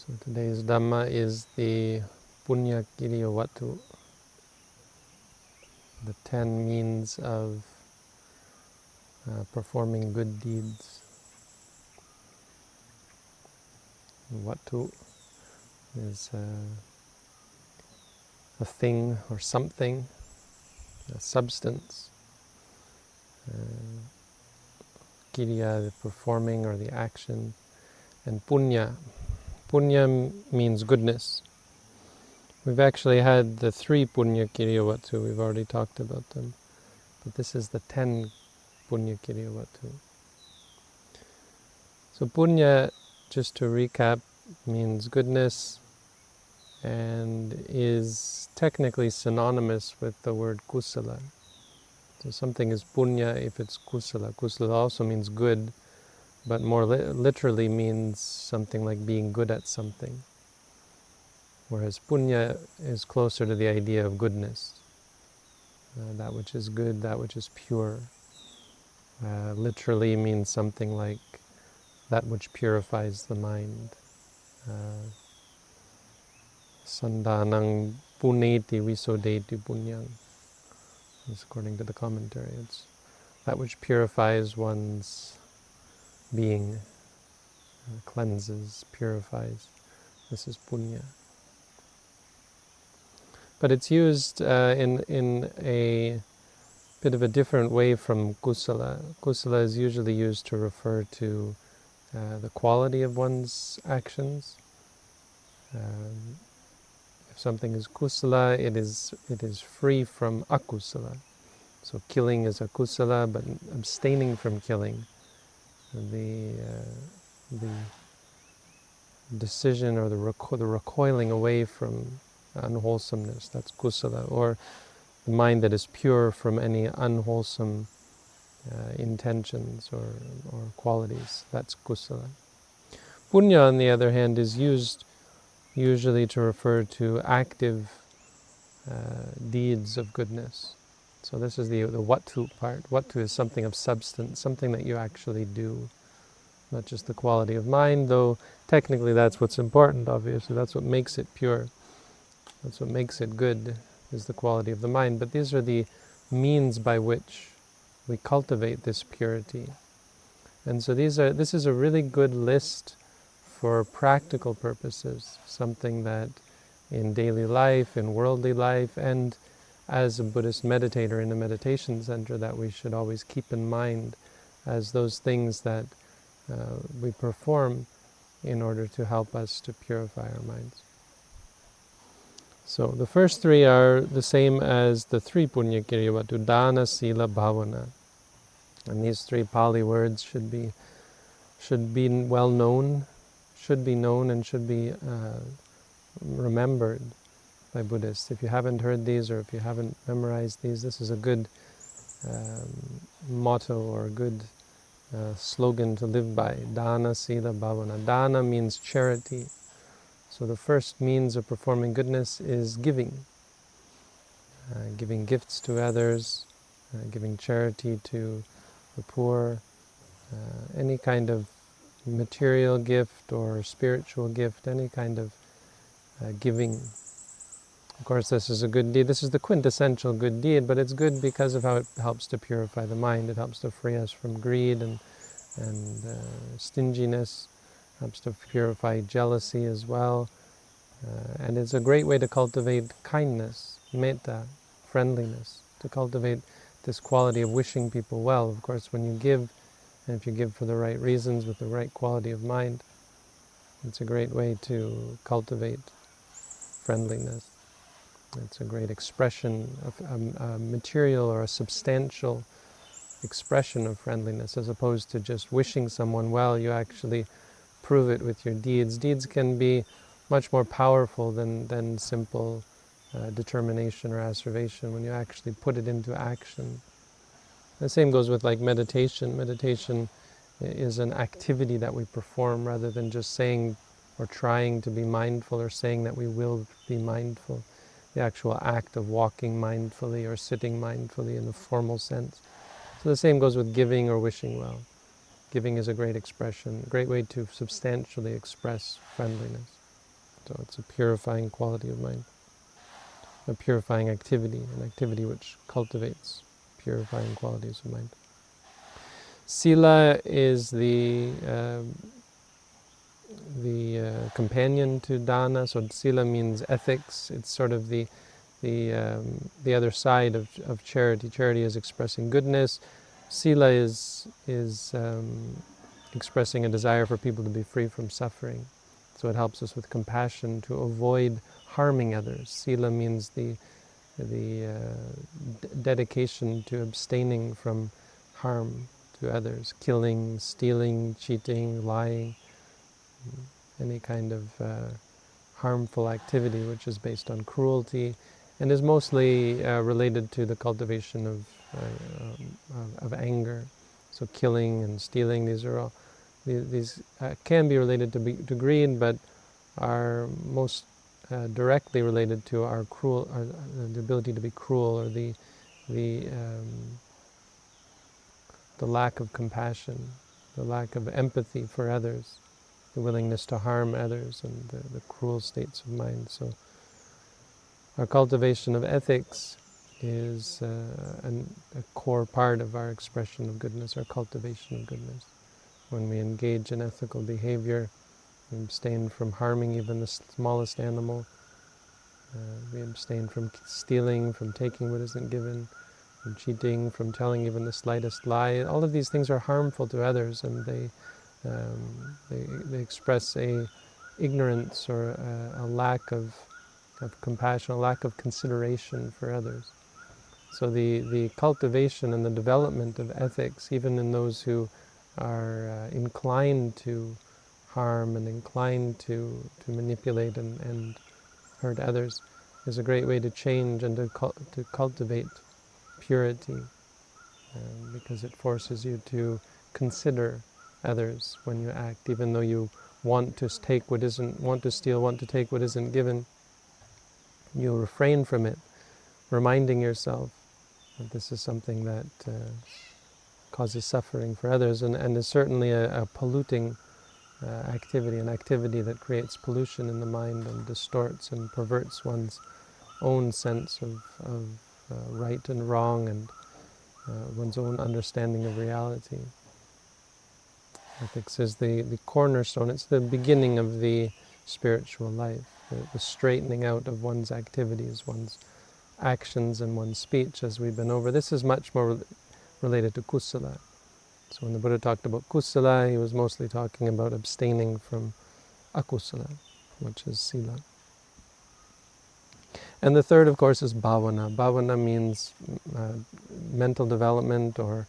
So today's Dhamma is the Puññakiriyavatthu, the 10 means of performing good deeds. Vattu is a thing or something, a substance. Kiriya, the performing or the action. And punya. Punya means goodness. We've actually had the 3 Puññakiriyavatthu, we've already talked about them. But this is the 10 Puññakiriyavatthu. So punya, just to recap, means goodness and is technically synonymous with the word kusala. So something is punya if it's kusala. Kusala also means good, but more literally means something like being good at something. Whereas punya is closer to the idea of goodness. That which is good, that which is pure. Literally means something like that which purifies the mind. Sandhanang puneti visodeti punyang. According to the commentary, it's that which purifies one's being, cleanses, purifies. This is punya. But it's used in a bit of a different way from kusala. Kusala is usually used to refer to the quality of one's actions. If something is kusala, it is free from akusala. So killing is a kusala, but abstaining from killing, the decision or the recoiling away from unwholesomeness, that's kusala, or the mind that is pure from any unwholesome intentions or qualities, that's kusala. Punya, on the other hand, is used usually to refer to active deeds of goodness. So this is the vattu part. Vattu is something of substance, something that you actually do, not just the quality of mind, though technically that's what's important, obviously. That's what makes it pure. That's what makes it good, is the quality of the mind. But these are the means by which we cultivate this purity. And so this is a really good list for practical purposes, something that in daily life, in worldly life, and as a Buddhist meditator in a meditation center, that we should always keep in mind as those things that we perform in order to help us to purify our minds. So the first 3 are the same as the 3 Puññakiriyavatthu, dana, sila, bhavana. And these 3 Pali words should be well known, should be known and should be remembered by Buddhists. If you haven't heard these or if you haven't memorized these, this is a good motto or a good slogan to live by. Dana, sila, bhavana. Dana means charity. So the first means of performing goodness is giving. Giving gifts to others, giving charity to the poor, any kind of material gift or spiritual gift, any kind of giving. Of course, this is a good deed. This is the quintessential good deed, but it's good because of how it helps to purify the mind. It helps to free us from greed and stinginess. Helps to purify jealousy as well. And it's a great way to cultivate kindness, metta, friendliness, to cultivate this quality of wishing people well. Of course, when you give, and if you give for the right reasons, with the right quality of mind, it's a great way to cultivate friendliness. It's a great expression of a material or a substantial expression of friendliness, as opposed to just wishing someone well. You actually prove it with your deeds. Deeds can be much more powerful than simple determination or asseveration when you actually put it into action. The same goes with like meditation. Meditation is an activity that we perform rather than just saying or trying to be mindful or saying that we will be mindful. The actual act of walking mindfully or sitting mindfully in the formal sense. So the same goes with giving or wishing well. Giving is a great expression, a great way to substantially express friendliness. So it's a purifying quality of mind, a purifying activity, an activity which cultivates purifying qualities of mind. Sila is the companion to dana. So sila means ethics. It's sort of the other side of charity. Charity is expressing goodness. Sila is expressing a desire for people to be free from suffering. So it helps us with compassion to avoid harming others. Sila means the dedication to abstaining from harm to others, killing, stealing, cheating, lying, any kind of harmful activity which is based on cruelty, and is mostly related to the cultivation of anger. So killing and stealing, these are all these can be related to greed, but are most directly related to our the ability to be cruel, or the lack of compassion, the lack of empathy for others, the willingness to harm others, and the cruel states of mind. So our cultivation of ethics is a core part of our expression of goodness, our cultivation of goodness. When we engage in ethical behavior, we abstain from harming even the smallest animal. We abstain from stealing, from taking what isn't given, from cheating, from telling even the slightest lie. All of these things are harmful to others, and they express a ignorance or a lack of compassion, a lack of consideration for others. So the cultivation and the development of ethics, even in those who are inclined to harm and inclined to manipulate and hurt others, is a great way to change and to cultivate purity, because it forces you to consider others when you act, even though you want to take what isn't, want to steal, want to take what isn't given. You refrain from it, reminding yourself that this is something that causes suffering for others, and is certainly a polluting activity, an activity that creates pollution in the mind and distorts and perverts one's own sense of right and wrong, and one's own understanding of reality. Ethics is the cornerstone, it's the beginning of the spiritual life, the straightening out of one's activities, one's actions and one's speech, as we've been over. This is much more related to kusala. So when the Buddha talked about kusala, he was mostly talking about abstaining from akusala, which is sila. And the third, of course, is bhavana. Bhavana means mental development, or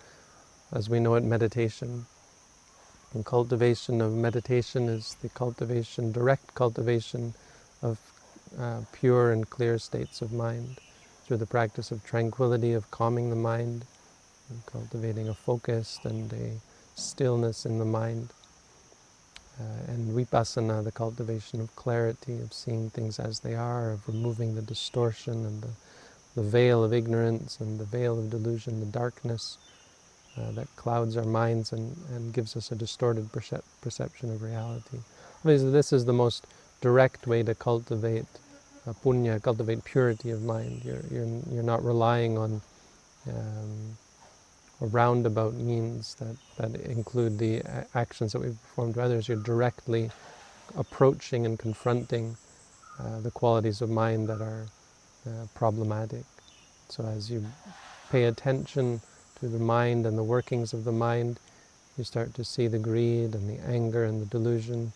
as we know it, meditation. And cultivation of meditation is the cultivation, direct cultivation of pure and clear states of mind through the practice of tranquility, of calming the mind, and cultivating a focus and a stillness in the mind. And vipassana, the cultivation of clarity, of seeing things as they are, of removing the distortion and the veil of ignorance and the veil of delusion, the darkness that clouds our minds and gives us a distorted perception of reality. Obviously, this is the most direct way to cultivate punya, cultivate purity of mind. You're not relying on roundabout means that include the actions that we've performed to others. You're directly approaching and confronting the qualities of mind that are problematic. So as you pay attention to the mind and the workings of the mind, you start to see the greed and the anger and the delusion.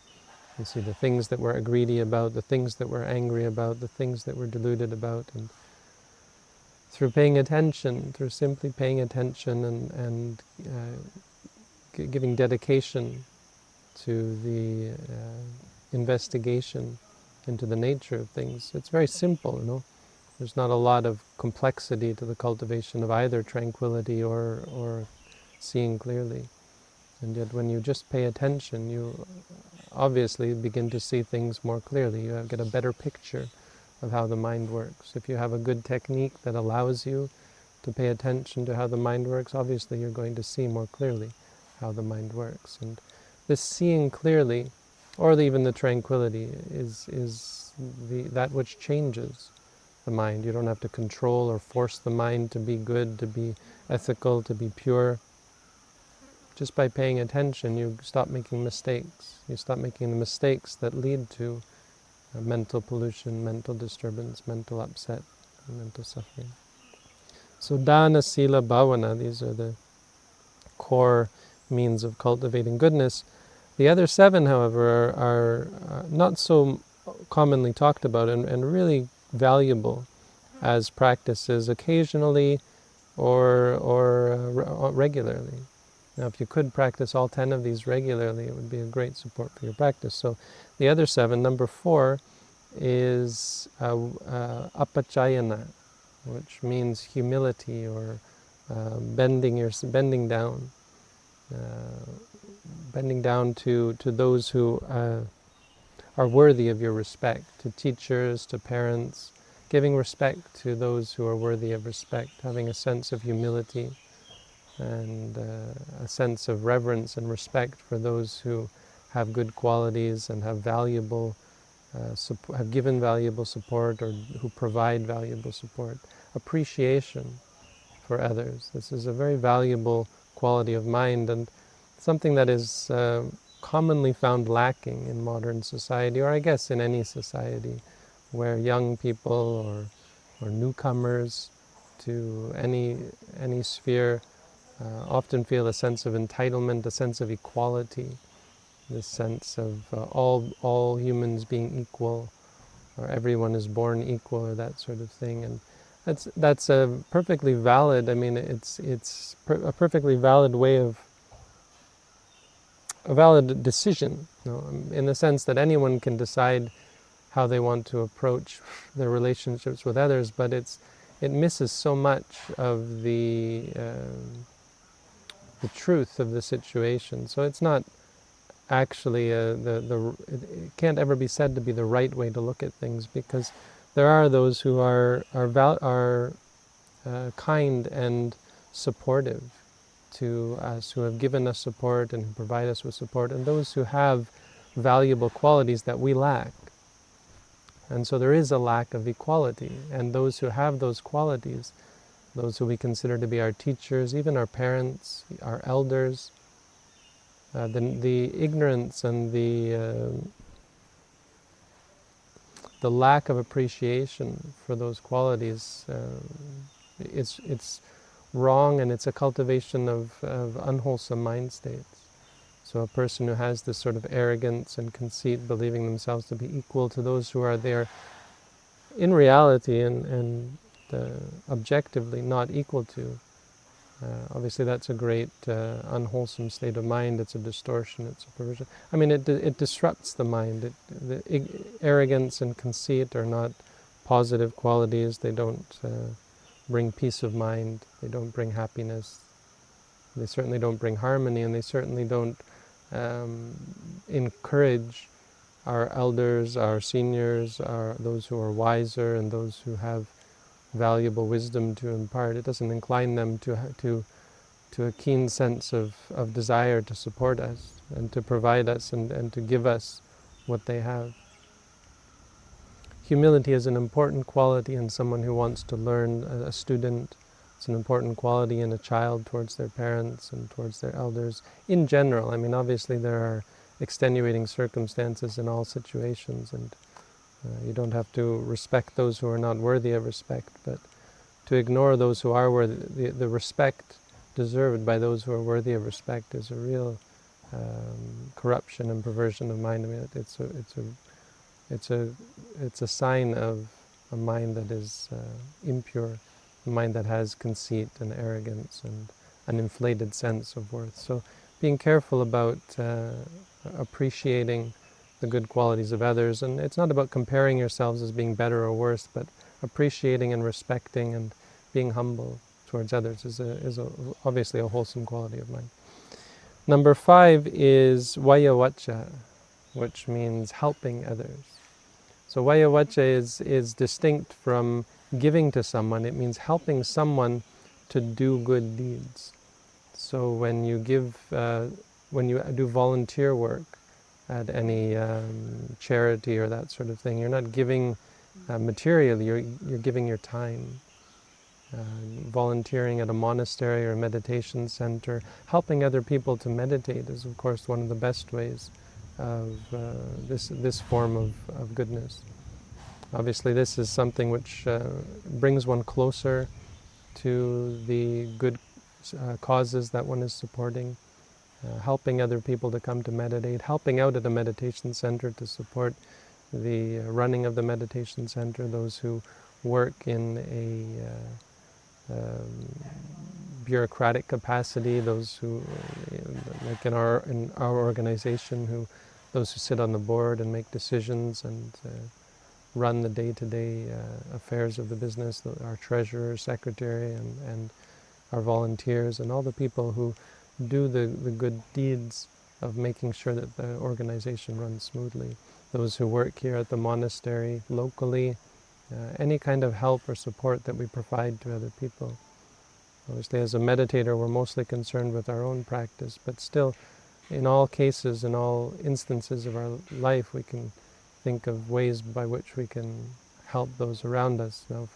You see the things that we're greedy about, the things that we're angry about, the things that we're deluded about. And through paying attention, through simply paying attention and giving dedication to the investigation into the nature of things, it's very simple, you know. There's not a lot of complexity to the cultivation of either tranquility or seeing clearly. And yet when you just pay attention, you obviously begin to see things more clearly. You get a better picture of how the mind works. If you have a good technique that allows you to pay attention to how the mind works, obviously you're going to see more clearly how the mind works. And this seeing clearly or even the tranquility is that which changes the mind. You don't have to control or force the mind to be good, to be ethical, to be pure. Just by paying attention, you stop making mistakes. You stop making the mistakes that lead to mental pollution, mental disturbance, mental upset, and mental suffering. So dana, sila, bhavana, these are the core means of cultivating goodness. The other 7, however, are not so commonly talked about and really valuable as practices occasionally or regularly. Now, if you could practice all 10 of these regularly, it would be a great support for your practice. So the other 7, number 4, is apachayana, which means humility or bending down. Bending down to those who are worthy of your respect, to teachers, to parents, giving respect to those who are worthy of respect, having a sense of humility and a sense of reverence and respect for those who have good qualities and have given valuable support or who provide valuable support. Appreciation for others. This is a very valuable quality of mind and something that is commonly found lacking in modern society, or I guess in any society where young people or newcomers to any sphere often feel a sense of entitlement, a sense of equality, this sense of all humans being equal, or everyone is born equal, or that sort of thing. And that's a perfectly valid. I mean, it's a perfectly valid way of a valid decision, in the sense that anyone can decide how they want to approach their relationships with others, but it misses so much of the truth of the situation. So it's not actually it can't ever be said to be the right way to look at things, because there are those who are kind and supportive to us, who have given us support and who provide us with support, and those who have valuable qualities that we lack. And so there is a lack of equality, and those who have those qualities, those who we consider to be our teachers, even our parents, our elders, the ignorance and the lack of appreciation for those qualities, it's wrong, and it's a cultivation of unwholesome mind states. So a person who has this sort of arrogance and conceit, believing themselves to be equal to those who are there in reality and objectively not equal to, obviously that's a great unwholesome state of mind. It's a distortion, it's a perversion. I mean, it disrupts the mind. Arrogance and conceit are not positive qualities. They don't bring peace of mind. They don't bring happiness. They certainly don't bring harmony, and they certainly don't encourage our elders, our seniors, those who are wiser and those who have valuable wisdom to impart. It doesn't incline them to a keen sense of desire to support us and to provide us and to give us what they have. Humility is an important quality in someone who wants to learn, a student. It's an important quality in a child towards their parents and towards their elders. In general, I mean, obviously there are extenuating circumstances in all situations, and you don't have to respect those who are not worthy of respect, but to ignore those who are worthy, the respect deserved by those who are worthy of respect, is a real corruption and perversion of mind. I mean, it's a sign of a mind that is impure, a mind that has conceit and arrogance and an inflated sense of worth. So being careful about appreciating the good qualities of others, and it's not about comparing yourselves as being better or worse, but appreciating and respecting and being humble towards others is obviously a wholesome quality of mind. Number 5 is vayavacha, which means helping others. So vayavacha is distinct from giving to someone. It means helping someone to do good deeds. So when you give, when you do volunteer work, at any charity or that sort of thing. You're not giving materially, you're giving your time. Volunteering at a monastery or a meditation center, helping other people to meditate is of course one of the best ways of this form of goodness. Obviously this is something which brings one closer to the good causes that one is supporting. Helping other people to come to meditate, helping out at a meditation center to support the running of the meditation center, those who work in a bureaucratic capacity, those who, like in our organization, those who sit on the board and make decisions and run the day-to-day affairs of the business, our treasurer, secretary, and our volunteers, and all the people who do the good deeds of making sure that the organization runs smoothly. Those who work here at the monastery locally, any kind of help or support that we provide to other people. Obviously, as a meditator, we're mostly concerned with our own practice, but still, in all cases, in all instances of our life, we can think of ways by which we can help those around us. Now,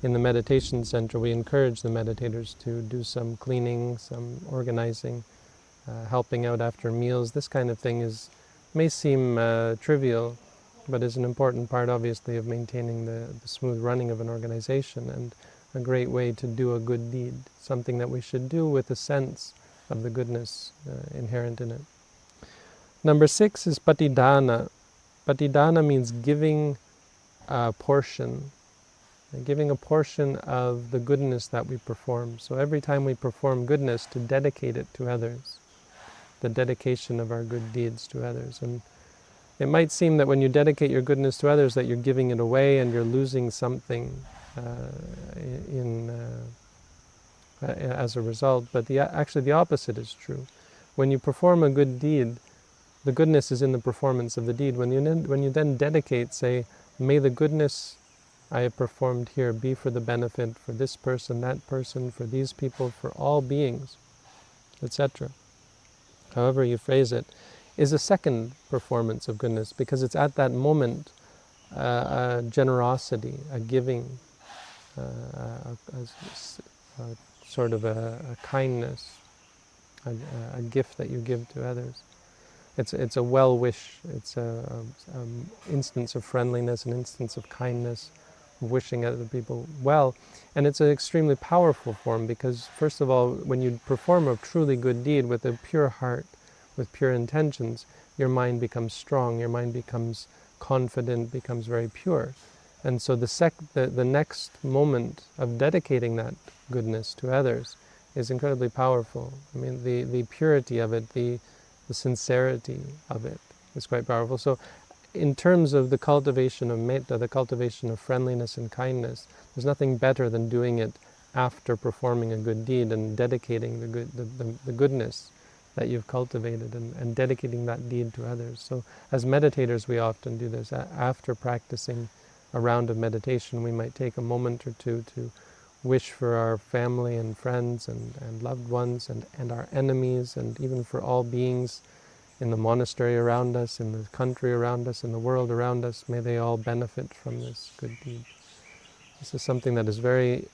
in the meditation center, we encourage the meditators to do some cleaning, some organizing, helping out after meals. This kind of thing may seem trivial, but is an important part, obviously, of maintaining the smooth running of an organization, and a great way to do a good deed, something that we should do with a sense of the goodness inherent in it. Number 6 is patidana. Patidana means giving a portion. Giving a portion of the goodness that we perform. So every time we perform goodness, to dedicate it to others. The dedication of our good deeds to others. And it might seem that when you dedicate your goodness to others that you're giving it away and you're losing something as a result, but actually the opposite is true. When you perform a good deed, the goodness is in the performance of the deed. When you then dedicate, say, may the goodness I have performed here be for the benefit for this person, that person, for these people, for all beings, etc. However you phrase it, is a second performance of goodness, because it's at that moment a generosity, a giving, sort of a kindness, a gift that you give to others. It's a well wish. It's an instance of friendliness, an instance of kindness, wishing other people well, and it's an extremely powerful form, because first of all, when you perform a truly good deed with a pure heart, with pure intentions, your mind becomes strong, your mind becomes confident, becomes very pure. And so the next moment of dedicating that goodness to others is incredibly powerful. I mean, the purity of it, the sincerity of it is quite powerful. So in terms of the cultivation of metta, the cultivation of friendliness and kindness, there's nothing better than doing it after performing a good deed and dedicating the goodness that you've cultivated and dedicating that deed to others. So as meditators, we often do this. After practicing a round of meditation, we might take a moment or two to wish for our family and friends and loved ones and our enemies, and even for all beings in the monastery around us, in the country around us, in the world around us. May they all benefit from this good deed. This is something that is very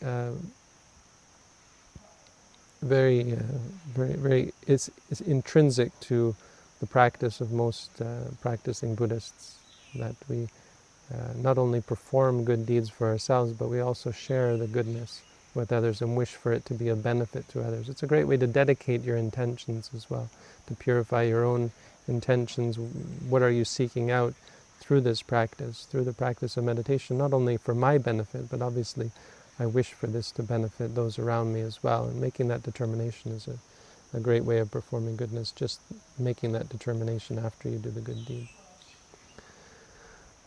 is intrinsic to the practice of most practicing Buddhists, that we not only perform good deeds for ourselves, but we also share the goodness with others and wish for it to be a benefit to others. It's a great way to dedicate your intentions as well, to purify your own intentions. What are you seeking out through this practice, through the practice of meditation, not only for my benefit, but obviously I wish for this to benefit those around me as well. And making that determination is a great way of performing goodness, just making that determination after you do the good deed.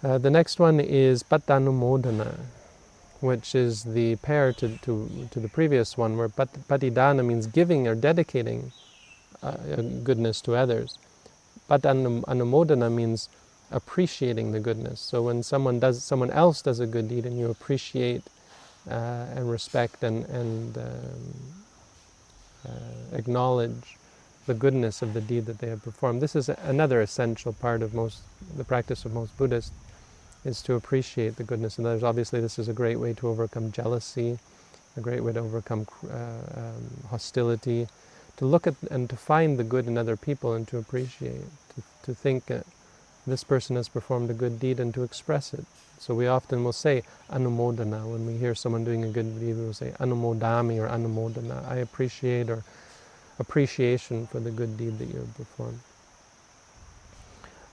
The next one is pattanumodana, which is the pair to the previous one, where patidana means giving or dedicating goodness to others. Pattanumodana means appreciating the goodness. So when someone else does a good deed and you appreciate and respect and acknowledge the goodness of the deed that they have performed. This is another essential part of the practice of most Buddhists, is to appreciate the goodness of others. Obviously, this is a great way to overcome jealousy, a great way to overcome hostility, to look at and to find the good in other people and to appreciate, to think this person has performed a good deed and to express it. So we often will say anumodana. When we hear someone doing a good deed, we will say anumodami or anumodana. I appreciate, or appreciation for the good deed that you have performed.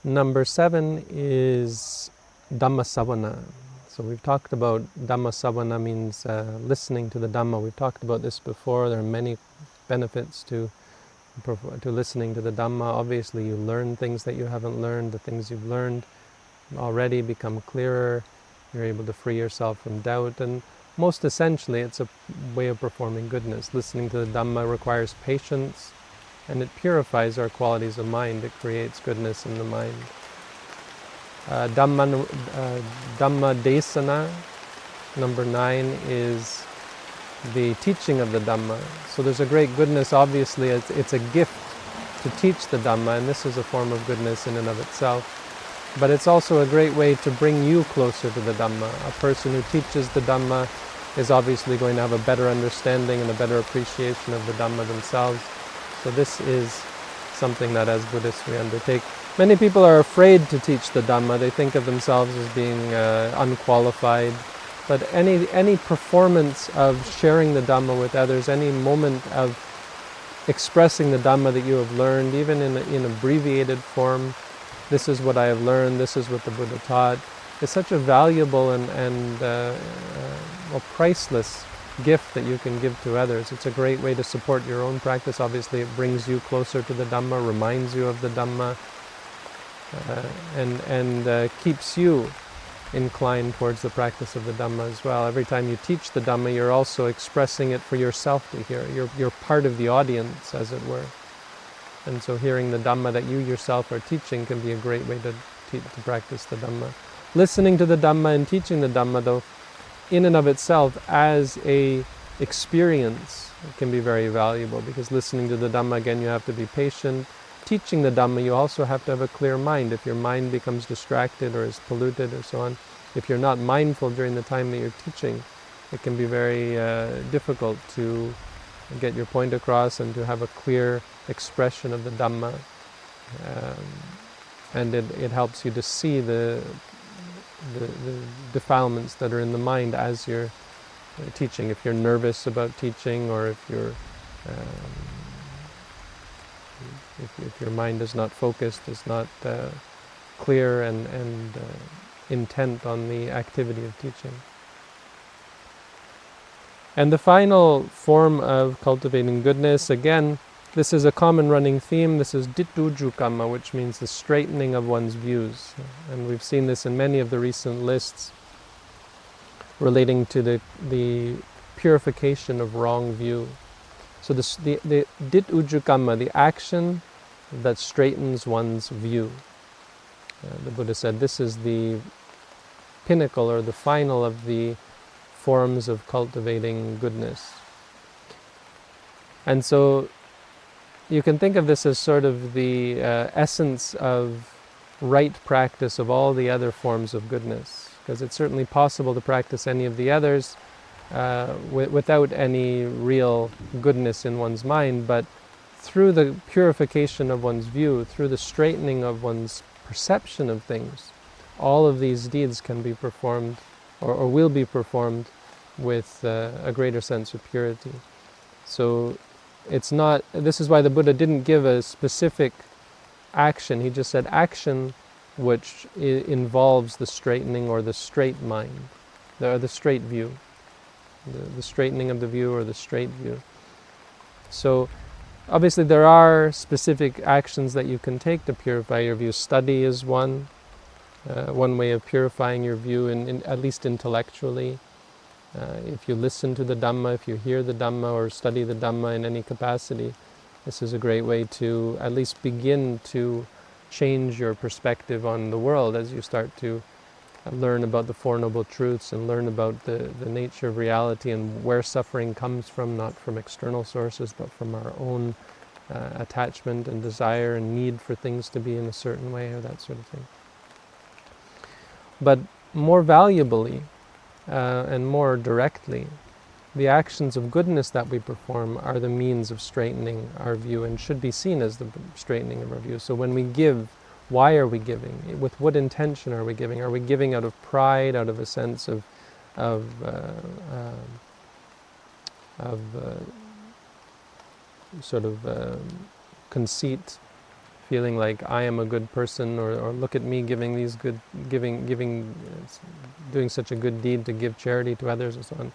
Number 7 is Dhamma Savana. So we've talked about Dhamma Savana means listening to the Dhamma. We've talked about this before. There are many benefits to listening to the Dhamma. Obviously, you learn things that you haven't learned. The things you've learned already become clearer. You're able to free yourself from doubt. And most essentially, it's a way of performing goodness. Listening to the Dhamma requires patience, and it purifies our qualities of mind. It creates goodness in the mind. Dhamma Desana, number 9, is the teaching of the Dhamma. So there's a great goodness. Obviously, it's a gift to teach the Dhamma, and this is a form of goodness in and of itself. But it's also a great way to bring you closer to the Dhamma. A person who teaches the Dhamma is obviously going to have a better understanding and a better appreciation of the Dhamma themselves. So this is something that as Buddhists we undertake. Many people are afraid to teach the Dhamma. They think of themselves as being unqualified. But any performance of sharing the Dhamma with others, any moment of expressing the Dhamma that you have learned, even in abbreviated form, this is what I have learned, this is what the Buddha taught, is such a valuable and priceless gift that you can give to others. It's a great way to support your own practice. Obviously, it brings you closer to the Dhamma, reminds you of the Dhamma, and keeps you inclined towards the practice of the Dhamma as well. Every time you teach the Dhamma, you're also expressing it for yourself to hear. You're part of the audience, as it were. And so hearing the Dhamma that you yourself are teaching can be a great way to practice the Dhamma. Listening to the Dhamma and teaching the Dhamma, though, in and of itself, as a experience, it can be very valuable, because listening to the Dhamma, again, you have to be patient. Teaching the Dhamma, you also have to have a clear mind. If your mind becomes distracted or is polluted or so on, if you're not mindful during the time that you're teaching, it can be very difficult to get your point across and to have a clear expression of the Dhamma. And it helps you to see the defilements that are in the mind as you're teaching. If you're nervous about teaching, or if you're if your mind is not focused, is not clear and intent on the activity of teaching. And the final form of cultivating goodness, again, this is a common running theme. This is Dittujukamma, which means the straightening of one's views. And we've seen this in many of the recent lists relating to the purification of wrong view. So the Dittujukamma, the action that straightens one's view. The Buddha said this is the pinnacle or the final of the forms of cultivating goodness. And so you can think of this as sort of the essence of right practice of all the other forms of goodness, because it's certainly possible to practice any of the others without any real goodness in one's mind, but through the purification of one's view, through the straightening of one's perception of things, all of these deeds can be performed or will be performed with a greater sense of purity. So it's not, this is why the Buddha didn't give a specific action. He just said action which involves the straightening or the straight mind, or the straight view, the straightening of the view or the straight view. So obviously there are specific actions that you can take to purify your view. Study is one way of purifying your view, at least intellectually. If you listen to the Dhamma, if you hear the Dhamma or study the Dhamma in any capacity, this is a great way to at least begin to change your perspective on the world as you start to learn about the Four Noble Truths and learn about the nature of reality and where suffering comes from, not from external sources, but from our own attachment and desire and need for things to be in a certain way or that sort of thing. But more valuably and more directly, the actions of goodness that we perform are the means of straightening our view and should be seen as the straightening of our view. So when we give, why are we giving? With what intention are we giving? Are we giving out of pride, out of a sense of conceit, feeling like I am a good person, or look at me giving these good, doing such a good deed to give charity to others and so on.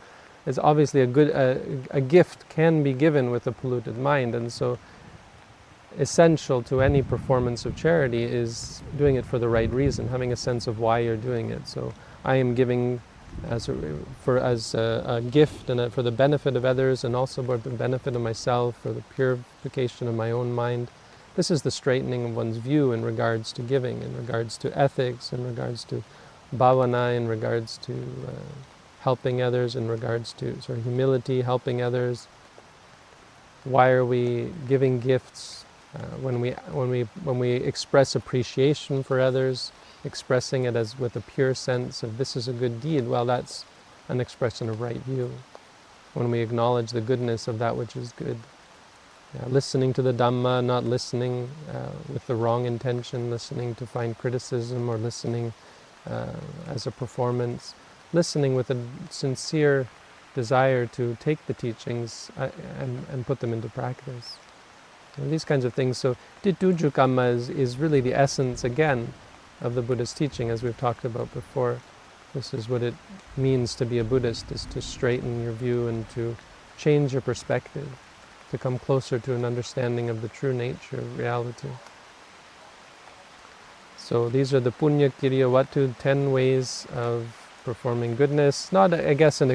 It's obviously a gift can be given with a polluted mind, and so essential to any performance of charity is doing it for the right reason, having a sense of why you're doing it. So I am giving as a gift and for the benefit of others, and also for the benefit of myself, for the purification of my own mind. This is the straightening of one's view in regards to giving, in regards to ethics, in regards to bhavana, in regards to helping others, in regards to sort of humility, helping others. Why are we giving gifts? When we express appreciation for others, expressing it as with a pure sense of this is a good deed, well, that's an expression of right view. When we acknowledge the goodness of that which is good. Listening to the Dhamma, not listening with the wrong intention, listening to find criticism, or listening as a performance, listening with a sincere desire to take the teachings and put them into practice. And these kinds of things. So Tituju Kamma is really the essence, again, of the Buddhist teaching, as we've talked about before. This is what it means to be a Buddhist, is to straighten your view and to change your perspective, to come closer to an understanding of the true nature of reality. So these are the Puññakiriyavatthu, 10 ways of performing goodness. Not, I guess, an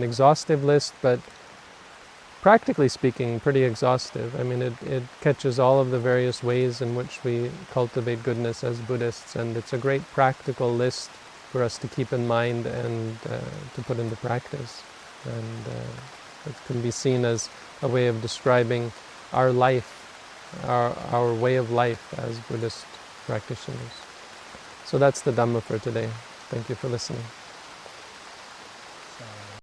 exhaustive list, but practically speaking, pretty exhaustive. I mean, it catches all of the various ways in which we cultivate goodness as Buddhists, and it's a great practical list for us to keep in mind and to put into practice. And it can be seen as a way of describing our life, our way of life as Buddhist practitioners. So that's the Dhamma for today. Thank you for listening.